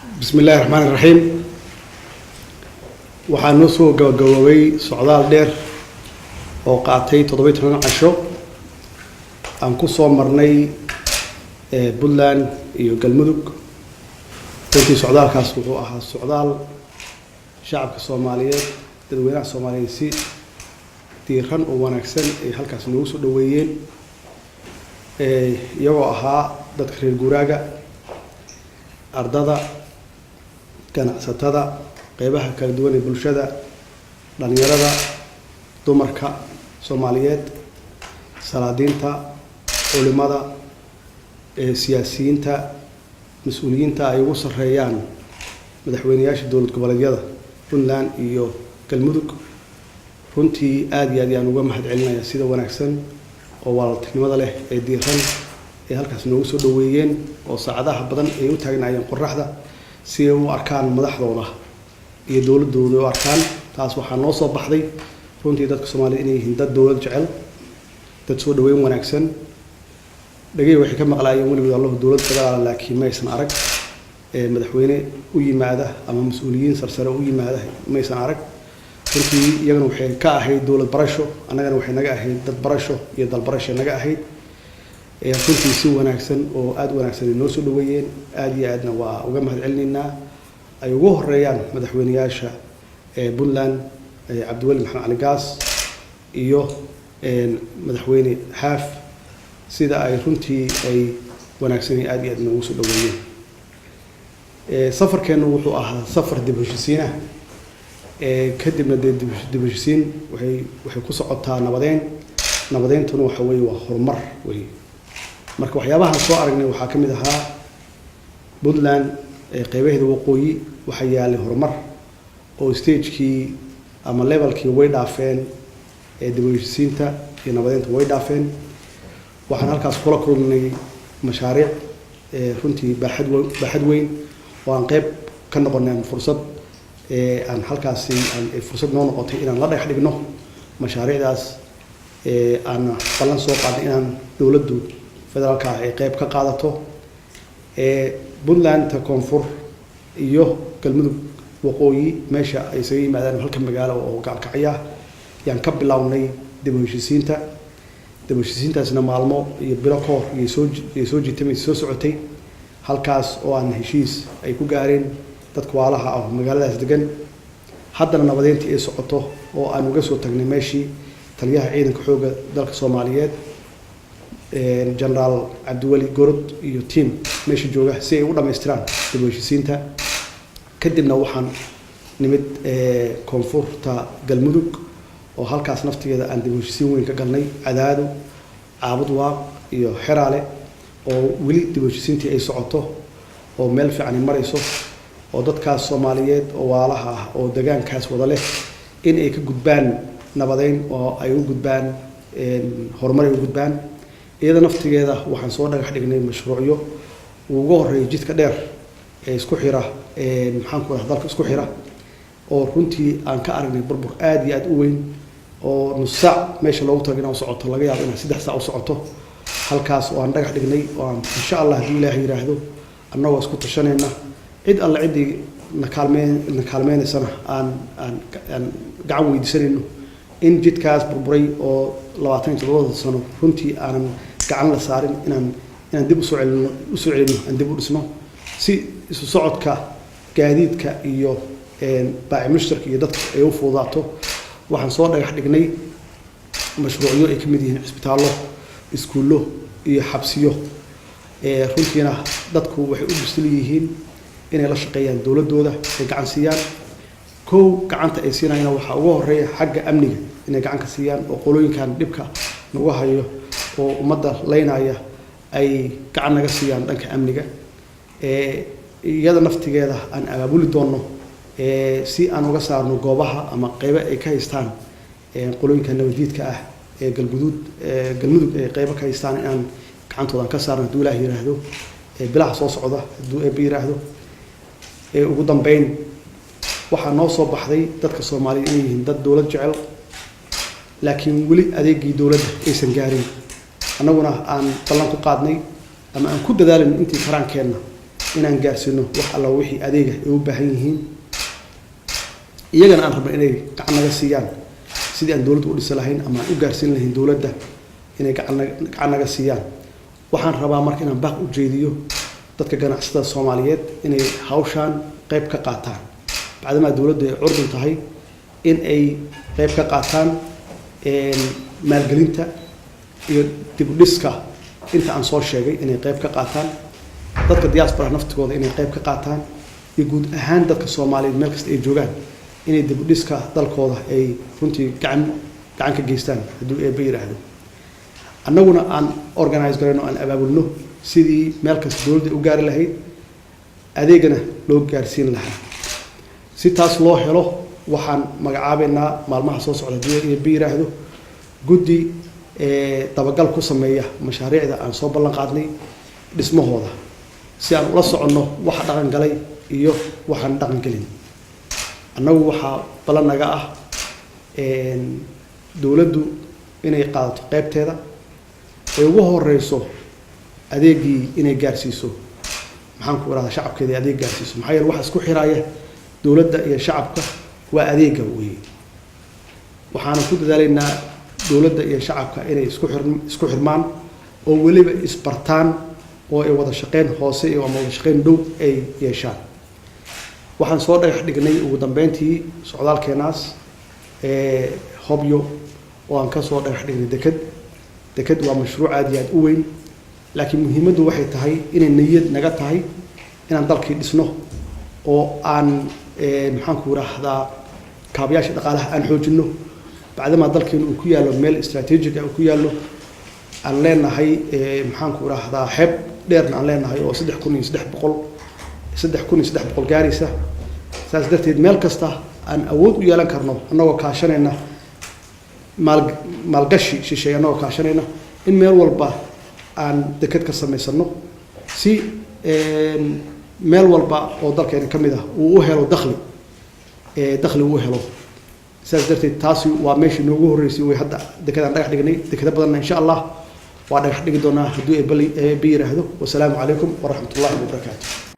بسم الله الرحمن الرحيم. waxaan noo soo gabagaboway socdaal dheer oo qaatay 17 casho aan ku soo marnay Puntland iyo Galmudug. intii socdaalkaas wuxuu ahaa socdaal shacabka Soomaaliyeed dadweynaha Soomaaliyeed si diiran oo wanaagsan ay halkaas noogu soo dhaweeyeen iyagoo ahaa dadka reer guuraaga ardada ganacsatada qaybaha kala duwan ee bulshada dhalinyarada dumarka Soomaaliyeed salaadiinta culimada siyaasiyiinta mas'uuliyiinta ay ugu sareeyaan madaxweynayaasha dowlad goboleedyada Puntland iyo Galmudug runtii aad iyo aad ayaan uga mahadcelinayaa sida wanaagsan oo walaaltinimada leh ee diiran ee halkaas noogu soo dhaweeyeen oo saacadaha badan ay u taagnaayeen qorraxda si ay u arkaan madaxdooda iyo dowladooda u arkaan taas waxaa noo soo baxday runtii dadka Soomaaliyeed inay yihiin dad dowlad jecel dad soo dhaweyn wanaagsan dhagay waxay ka maqlaayeen waliba Allah dowlad federaal laakiin ma aysan arag madaxweyne u yimaada ama mas'uuliyiin sarsare u yimaada ma aysan arag runtii iyagana waxay ka ahayd dowlad barasho annagana waxay naga ahayd dad barasho iyo dal barasho naga ahayd runtii si wanaagsan oo aad wanaagsan noo soo dhaweeyeen aad iyo aadna waa uga mahadcelinaynaa ay ugu horeeyaan madaxweynayaasha Puntland Cabdiweli Maxamed Cali Gaas iyo madaxweyne Xaaf sida ay runtii ay wanaagsan aad iyo aad noogu soo dhaweeyeen safarkeenu wuxuu ahaa safar dib u heshiisiin kadibna dib u heshiisiin waxay ku socotaa nabadeentuna waxa weeye waa horumar weeye marka waxyaabaha soo aragnay waxaa ka mid ahaa Puntland qaybaheeda waqooyi waxa yaalay horumar oo stage-kii ama level-kii way dhaafeen dib u heshiisiinta iyo nabadeenta way dhaafeen waxaan halkaas kula kulmay mashaariic runtii baaxad weyn oo aan qayb ka noqonay fursad aan halkaasi fursad noo noqotay inaan la dhex dhigno mashaariicdaas aan ballan soo qaadnay inaan dowladdu federaalka ay qayb ka qaadato Puntland koonfur iyo Galmudug waqooyi meesha ay isaga yimaadaan halka magaalo oo gaalkacya yaan ka bilownay dib u heshiisiinta heshiisiintaasna maalmo iyo bilo koor iyo soo jiitay soo socotay halkaas oo aan heshiis ay ku gaareen dadka waalaha ah magaaladaas degan haddana nabadeyntii ay socoto oo aan uga soo tagnay meeshii taliyaha ciidanka xooga dalka Soomaaliyeed General Cabdiweli Gorod iyo team meesha jooga si ay u dhameystiraan dib u heshiisiinta kadibna waxaan nimid koonfurta Galmudug oo halkaas naftigeeda aan dib u heshiisiin weyn ka galnay Cadaado Caabud Waaq iyo Xeraale oo weli dib u heshiisiintii ay socoto oo meel fiican marayso oo dadkaas Soomaaliyeed oo waalaha ah oo deegaankaas wada leh in ay ka gudbaan nabadeyn oo ay u gudbaan horumar ay u gudbaan iyada naftigeeda waxaan soo dhagax dhignay mashruucyo ugu horeeyay jidka dheer ee isku xira maxaan ku dalka isku xira oo runtii aan ka aragnay burbur aad iyo aad u weyn oo nus saac meesha loogu tagay inuu socoto laga yaabo in 3 saac u socoto halkaas oo aan dhagax dhignay oo aan insha Allah hadii Ilaahay yiraahdo annagoo isku tashanayna cid alla cidii na kaalmeenaysan aan gacan weydiisanayno in jidkaas burburay oo 27 sano runtii aan gacan la saarin inaan dib u soo celino aan dib u dhisno si isu socodka gaadiidka iyo baaci mushtarka iyo dadka ay u fududaato waxaan soo dhagax dhignay mashruucyo ay ka mid yihiin isbitaallo iskuulo iyo xabsiyo runtiina dadku waxay u bisil yihiin inay la shaqeeyaan dowladooda ay gacan siiyaan gacanta ay siinayaan waxa ugu horeeya xagga amniga inay gacan ka siiyaan oo qolooyinkan dhibka nagu hayo oo ummadda leynaya ay gacan naga siiyaan dhanka amniga iyada naftigeeda aan abaabuli doono si aan uga saarno goobaha ama qaybo ay ka haystaan qolooyinka nabadiidka ah ee Galmudug ay qaybo ka haystaan inaan gacantooda ka saarno haduu Ilaahay yiraahdo bilaha soo socda haduu ay yiraahdo ugu dambeyn waxaa noo soo baxday dadka Soomaaliyeed inay yihiin dad dowlad jecel laakiin weli adeegii dowladda aysan gaarin annaguna aan ballan ku qaadnay ama aan ku dadaalin intii karaankeenna inaan gaarsino wax alla wixii adeega ay u baahan yihiin iyagana aan rabno inay gacan naga siiyaan sidii aan dawladda u dhisi lahayn ama aan u gaarsiin lahayn dawladda inay gacan naga siiyaan waxaan rabaa marka inaan baaq u jeediyo dadka ganacsatada Soomaaliyeed inay hawshaan qayb ka qaataan bacdama dawladdu ay curdun tahay in ay qayb ka qaataan maalgelinta iyo dib u dhiska inta aan soo sheegay inay qayb ka qaataan dadka diaspora naftigooda inay qayb ka qaataan iyo guud ahaan dadka Soomaaliyeed meel kasta ay joogaan inay dib u dhiska dalkooda ay runtii gacan ka geystaan hadduu eebba yiraahdo annaguna aan organize garayno aan abaabulno sidii meel kasta dawladda u gaari lahayd adeegana loo gaarsiin lahaa si taas loo helo waxaan magacaabeynaa maalmaha soo socda hadduu eebba yiraahdo guddi dabagal ku sameeya mashaariicda aan soo ballan qaadnay dhismahooda si aan ula soconno waxa dhaqan galay iyo waxaan dhaqan gelin annagu waxaa ballan naga ah dawladdu inay qaadato qaybteeda ay ugu horeyso adeegii inay gaarsiiso maxaan ku iraahdaa shacabkeeda adeeg gaarsiiso maxaa yeelay waxa isku xiraaya dawladda iyo shacabka waa adeega weeye waxaan ku dadaalaynaa dawladda iyo shacabka inay isku xirmaan oo waliba isbartaan oo ay wada shaqeyn hoose iyo ama wada shaqeyn dhow ay yeeshaan waxaan soo dhagax dhignay ugu dambeyntii socdaalkeenaas hobyo oo aan ka soo dhagax dhignay deked waa mashruuc aad iyo aad u weyn laakiin muhiimaddu waxay tahay inay niyad naga tahay inaan dalkii dhisno oo aan maxaan ku raahdaa kaabayaasha dhaqaalaha aan xoojino bacdama dalkeenu uu ku yaalo meel istaraatiijig ah uu ku yaalo aan leenahay maxaan ku raahdaa xeeb dheerna aan leenahay oo 3,300 gaaraysa saas darteed meel kasta aan awood u yeelan karno annagoo kaashanayna maalgashi shisheeye annagoo kaashanayna in meel walba aan deked ka samaysano si meel walba oo dalkeena ka mid ah uu u helo dakhli uu helo saas darteed taasi waa meeshii noogu horreysay way hadda dekedaan dhagax dhignay dekeda badanna insha allah waa dhagax dhigi doonaa hadduu eebba yiraahdo wasalaamu calaykum waraxmatullaahi wabarakaatu